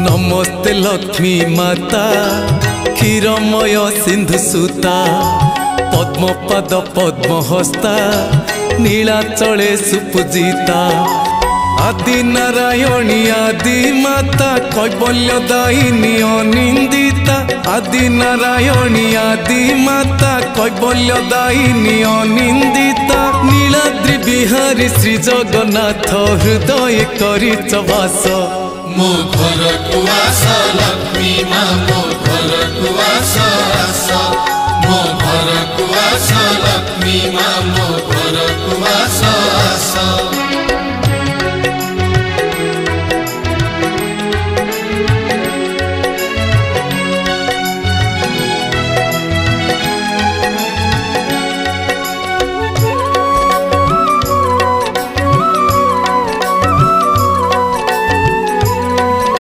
नमस्ते लक्ष्मी माता क्षीरमय सिंधु सुता पद्मपद पद्महस्ता नीलाचले सुपूजिता आदि नारायणी आदि माता कैवल्यदायिनी अनिंदिता आदि नारायणी आदि माता कैवल्यदायिनी अनिंदिता नीलाद्रि बिहारी श्री जगन्नाथ हृदय करिच वास मो घर को आस लक्ष्मी माँ मो घर को आस मो घर को आस लक्ष्मी माँ मो घर को आस